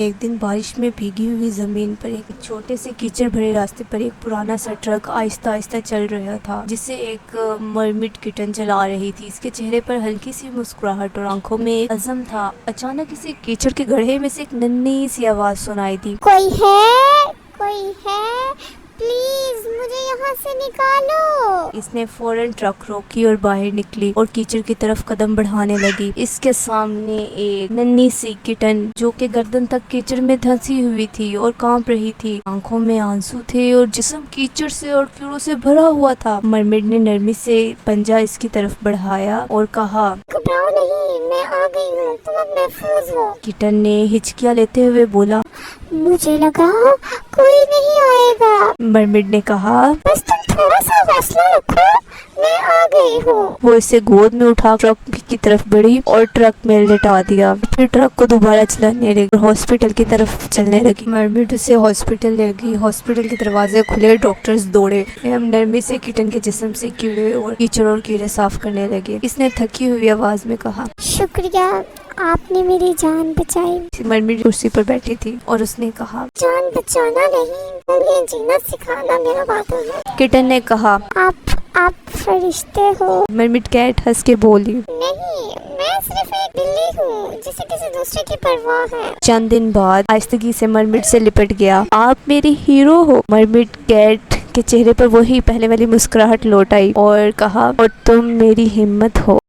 एक दिन बारिश में भीगी हुई जमीन पर एक छोटे से कीचड़ भरे रास्ते पर एक पुराना सा ट्रक आहिस्ता आहिस्ता चल रहा था, जिसे एक मरमिट किटन चला रही थी। इसके चेहरे पर हल्की सी मुस्कुराहट और आंखों में एक अज़म था। अचानक इसे कीचड़ के गड्ढे में से एक नन्ही सी आवाज सुनाई दी। कोई है? कोई है? प्लीज मुझे यहाँ से निकालो। इसने फौरन ट्रक रोकी और बाहर निकली और कीचड़ की तरफ कदम बढ़ाने लगी। इसके सामने एक नन्ही सी किटन जो कि गर्दन तक कीचड़ में धंसी हुई थी और कांप रही थी। आंखों में आंसू थे और जिस्म कीचड़ से और कीड़ों से भरा हुआ था। मरमिट ने नरमी से पंजा इसकी तरफ बढ़ाया और कहा, घबराओ नहीं, मैं आ गई हूँ, तुम अब महफूज हो। किटन ने हिचकियाँ लेते हुए बोला, मुझे लगा कोई नहीं आएगा। मरमिट ने कहा, बस तुम थोड़ा सा हौसला रखो, मैं आ गई हूँ। वो इसे गोद में उठा ट्रक की तरफ बढ़ी और ट्रक में लेटा दिया। फिर ट्रक को दोबारा चलाने लगी और हॉस्पिटल की तरफ चलने लगी। मरमिट उसे हॉस्पिटल ले गई। हॉस्पिटल के दरवाजे खुले, डॉक्टर्स दौड़े। हम नरमी से किटन के जिस्म से कीड़े और कीचड़ और कीड़े साफ करने लगे। इसने थकी हुई आवाज में कहा, शुक्रिया, आपने मेरी जान बचाई। मरमिट कुर्सी पर बैठी थी और उसने कहा, जान बचाना नहीं, मुझे जीना सिखाना मेरा वादा है। किटन ने कहा, आप फरिश्ते हो। मरमिट कैट हंस के बोली, नहीं, मैं सिर्फ एक बिल्ली हूँ जिसे किसी दूसरे की परवाह है। चंद दिन बाद आहिस्तगी से मरमिट से लिपट गया। आप मेरी हीरो हो। मरमिट कैट के चेहरे पर वही पहले वाली मुस्कुराहट लौट आई और कहा, और तुम मेरी हिम्मत हो।